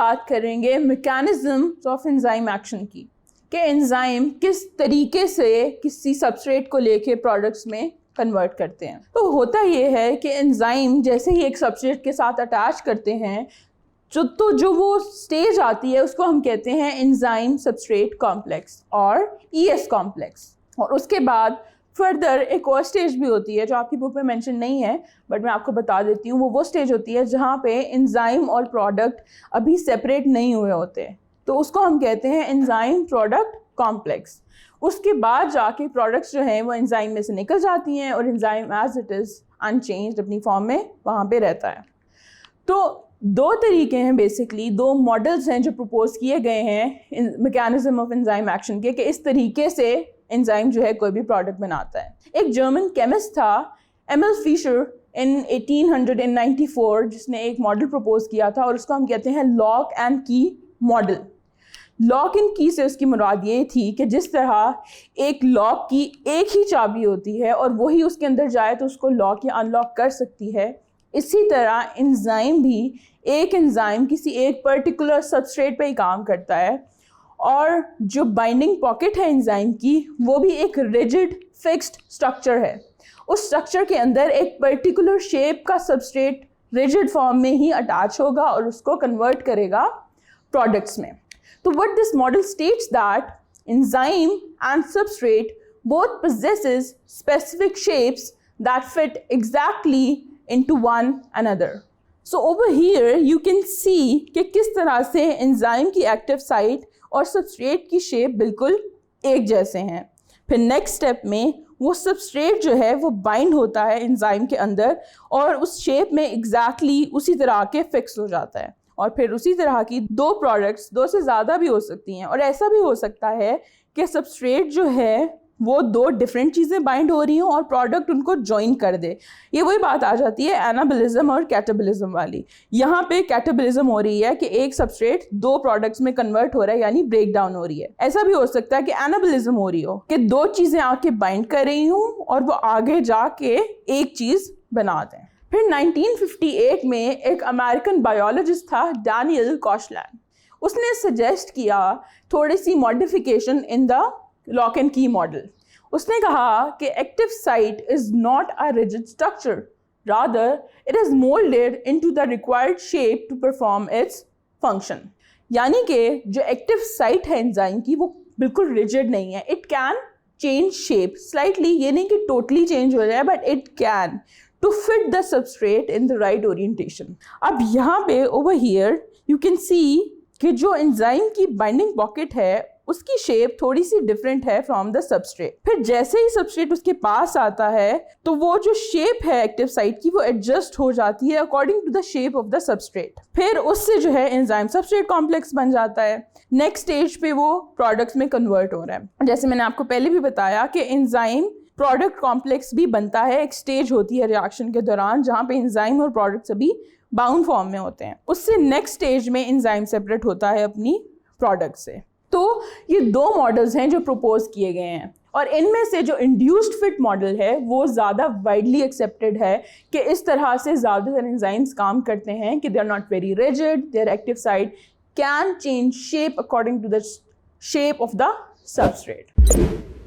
बात करेंगे mechanisms of enzyme action की, कि एंजाइम किस तरीके से किसी सबस्ट्रेट को लेके प्रोडक्ट्स में कन्वर्ट करते हैं। तो होता ये है कि एंजाइम जैसे ही एक सबस्ट्रेट के साथ अटैच करते हैं जो वो स्टेज आती है उसको हम कहते हैं एंजाइम सबस्ट्रेट कॉम्प्लेक्स और ES कॉम्प्लेक्स। और उसके बाद फर्दर एक और स्टेज भी होती है जो आपकी बुक में मेंशन नहीं है, बट मैं आपको बता देती हूँ। वो स्टेज होती है जहाँ पे एंजाइम और प्रोडक्ट अभी सेपरेट नहीं हुए होते, तो उसको हम कहते हैं एंजाइम प्रोडक्ट कॉम्प्लेक्स। उसके बाद जाके प्रोडक्ट्स जो हैं वो एंजाइम में से निकल जाती हैं और enzyme as it is unchanged अपनी फॉर्म में वहाँ पे रहता है। तो दो तरीके हैं, बेसिकली दो मॉडल्स हैं जो प्रपोज किए गए हैं मैकेनिज्म ऑफ एंजाइम एक्शन के, कि इस तरीके से एंजाइम जो है कोई भी प्रोडक्ट बनाता है। एक जर्मन केमिस्ट था एमिल फिशर इन 1894 जिसने एक मॉडल प्रपोज किया था और उसको हम कहते हैं lock and key model. Lock and की से उसकी मुराद ये थी कि जिस तरह एक लॉक की एक ही चाबी होती है और वही उसके अंदर जाए तो उसको लॉक या अनलॉक कर सकती है, इसी तरह एंजाइम भी एक एंजाइम किसी एक पर्टिकुलर सबस्ट्रेट पे ही काम करता है और जो बाइंडिंग पॉकेट है एंजाइम की वो भी एक रिजिड फिक्स्ड स्ट्रक्चर है। उस स्ट्रक्चर के अंदर एक पर्टिकुलर शेप का सबस्ट्रेट रिजिड फॉर्म में ही अटैच होगा और उसको कन्वर्ट करेगा प्रोडक्ट्स में। तो what this model states that enzyme and substrate both possesses specific shapes that fit exactly into one another. So over here you can see कि किस तरह से एंजाइम की एक्टिव साइट और सबस्ट्रेट की शेप बिल्कुल एक जैसे हैं। फिर नेक्स्ट स्टेप में वो सबस्ट्रेट जो है वो बाइंड होता है एंजाइम के अंदर और उस शेप में एग्जैक्टली उसी तरह के फिक्स हो जाता है। और फिर उसी तरह की दो प्रोडक्ट्स, दो से ज़्यादा भी हो सकती हैं, और ऐसा भी हो सकता है कि सबस्ट्रेट जो है वो दो डिफरेंट चीज़ें बाइंड हो रही हों और प्रोडक्ट उनको ज्वाइन कर दे। ये वही बात आ जाती है एनाबलिज्म और कैटाबलिज्म वाली। यहाँ पे कैटाबलिज्म हो रही है कि एक सबस्ट्रेट दो प्रोडक्ट्स में कन्वर्ट हो रहा है, यानी ब्रेक डाउन हो रही है। ऐसा भी हो सकता है कि एनाबलिज्म हो रही हो कि दो चीज़ें आके बाइंड कर रही हूँ और वो आगे जाके एक चीज़ बना दें। फिर 1958 में एक अमेरिकन बायोलॉजिस्ट था डैनियल कॉशलैंड, उसने सजेस्ट किया थोड़ी सी modification in the lock and key model. उसने कहा कि active site is not a rigid structure, rather it is moulded into the required shape to perform its function. यानी कि जो एक्टिव साइट है एंजाइम की वो बिल्कुल रिजिड नहीं है, it can change shape slightly, ये नहीं कि टोटली चेंज हो जाए, but it can to fit the substrate in the right orientation. अब यहाँ पे over here you can see कि जो एंजाइम की बाइंडिंग पॉकेट है उसकी शेप थोड़ी सी डिफरेंट है फ्रॉम द सबस्ट्रेट। फिर जैसे ही सबस्ट्रेट उसके पास आता है तो वो जो शेप है एक्टिव साइट की वो एडजस्ट हो जाती है according to the shape of the substrate. फिर उससे जो है एंजाइम सबस्ट्रेट कॉम्प्लेक्स बन जाता है। नेक्स्ट स्टेज पे वो प्रोडक्ट्स में कन्वर्ट हो रहा है। जैसे मैंने आपको पहले भी बताया कि एंजाइम प्रोडक्ट कॉम्प्लेक्स भी बनता है, एक स्टेज होती है रिएक्शन के दौरान जहाँ पे एंजाइम और प्रोडक्ट सभी बाउंड फॉर्म में होते हैं। उससे नेक्स्ट स्टेज में एंजाइम सेपरेट होता है अपनी प्रोडक्ट से। तो ये दो मॉडल्स हैं जो प्रपोज किए गए हैं और इनमें से जो इंड्यूस्ड फिट मॉडल है वो ज़्यादा वाइडली एक्सेप्टेड है कि इस तरह से ज़्यादातर एंजाइम्स काम करते हैं कि they are not very rigid, their active site can change shape according to the shape of the substrate.